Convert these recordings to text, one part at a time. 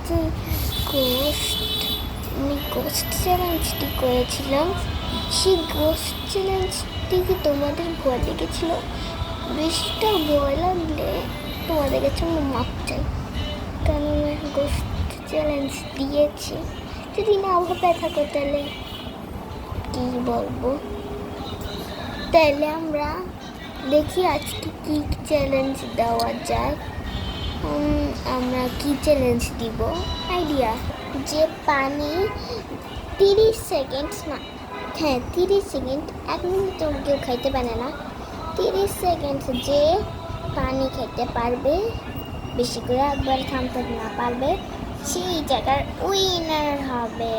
যে গোস্ট চ্যালেঞ্জটি করেছিলাম, সেই গোস্ট চ্যালেঞ্জটিকে তোমাদের ভয় লেগেছিল। বেশিটা ভয় লাগলে তোমাদের কাছে আমার মাপ চাই, কারণ আমি গোস্ট চ্যালেঞ্জ দিয়েছি। যদি না ভাবে থাকো তাহলে কী বলবো। তাহলে আমরা দেখি আজকে কী চ্যালেঞ্জ দেওয়া যায়। আমরা কি চ্যালেঞ্জ দিব আইডিয়া, যে পানি 30 সেকেন্ড না, হ্যাঁ 30 সেকেন্ড, 1 মিনিট তো কেউ খাইতে পারে না। 30 সেকেন্ড যে পানি খেতে পারবে, বেশি করে একবার থামতে না পারবে, সেই জায়গার উইনার হবে।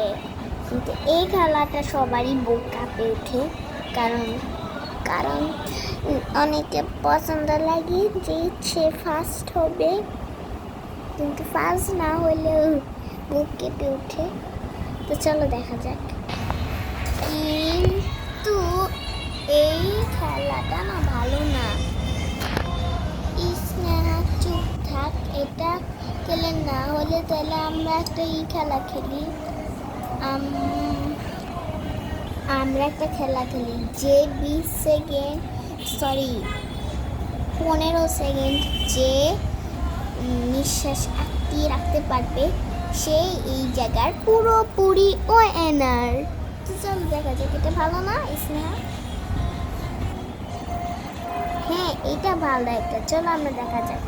কিন্তু এই খেলাটা সবারই বুক কাঁপে ওঠে, কারণ কারণ অনেকে পছন্দ লাগে যে সে ফার্স্ট হবে, কিন্তু ফার্স্ট না হলেও বুক কেঁপে ওঠে। তো চলো দেখা যাক। কিন্তু এই খেলাটা না ভালো না। স্নেহা চুপ থাক, এটা খেলে না হলে তাহলে আমরা একটা খেলা খেলি। আমরা একটা খেলা খেলি যে 20 সেকেন্ড 15 সেকেন্ড যে নিঃশ্বাস আটকিয়ে রাখতে পারবে, সেই এই জায়গার পুরোপুরি উইনার। তো চলো দেখা যাক, এটা ভালো না স্নেহা? হ্যাঁ এটা ভালো একটা, চলো আমরা দেখা যাক।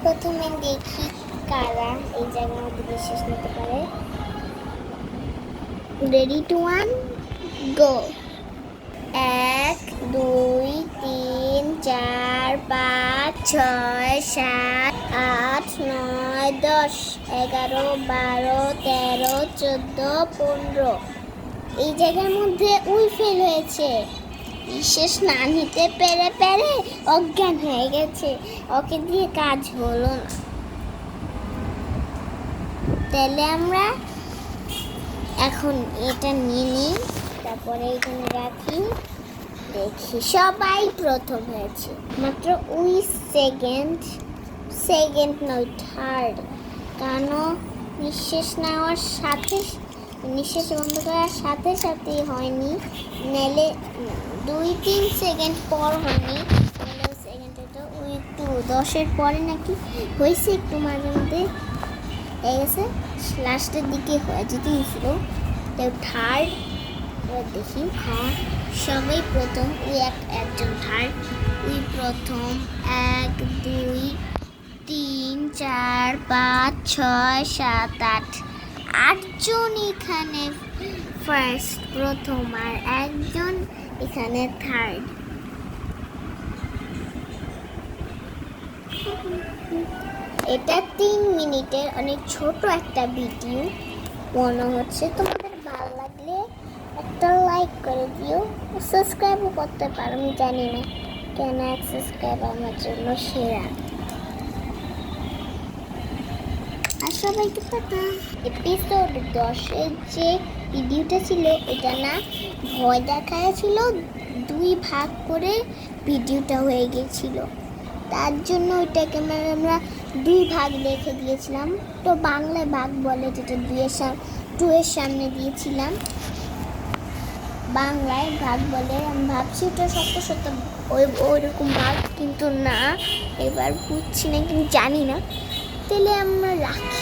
প্রথমে দেখি কারা এই জায়গার মধ্যে নিঃশ্বাস নিতে পারে। রেডি টু 1 গো। 1 2 3 4 5 6 7 8 9 10 11 12 13 14 15। এই জায়গার মধ্যে ফেল হয়েছে, বিশেষ না নিতে পেরে অজ্ঞান হয়ে গেছে, ওকে দিয়ে কাজ হলো না। তাহলে আমরা এখন এটা নিয়ে নিই, তারপরে এখানে রাখি। দেখি সবাই প্রথম হয়েছে, মাত্র সেকেন্ড নয় থার্ড, কারণ নিঃশ্বাস নেওয়ার সাথে নিঃশ্বাস বন্ধ করার সাথে সাথেই হয়নি, নাহলে 2-3 সেকেন্ড পর হয়নি, সেকেন্ডে তো একটু 10-এর পরে নাকি হয়েছে, একটু মাঝে মধ্যে হয়ে গেছে, লাস্টের দিকে হয়ে যেতে ছিল। তো থার্ড দেখি, হ্যাঁ সবাই প্রথম, একজন থার্ড, প্রথম। 1 2 3 4 5 6 7 8 8জন এখানে ফার্স্ট প্রথম, আর একজন এখানে থার্ড। এটা 3 মিনিটের অনেক ছোট একটা ভিডিও মনে হচ্ছে। তোমাদের ভালো লাগলে একটা লাইক করে দিও, সাবস্ক্রাইবও করতে পারো। আমি জানি না কেন সাবস্ক্রাইব আমার জন্য সেরা। আর সবাইকে টাটা। এপিসোড 10-এর যে ভিডিওটা ছিল, এটা না ভয় দেখাচ্ছিল, 2 ভাগ করে ভিডিওটা হয়ে গেছিল, তার জন্য ওইটাকে আমরা 2 ভাগ রেখে দিয়েছিলাম। তো বাংলায় ভাগ বলে, যেটা 2-এর সামনে দিয়েছিলাম, বাংলায় ভাগ বলে। আমি ভাবছি ওটা সত্য ওইরকম ভাগ, কিন্তু না, এবার বুঝছি না, কিন্তু জানি না। তাহলে আমরা রাখি।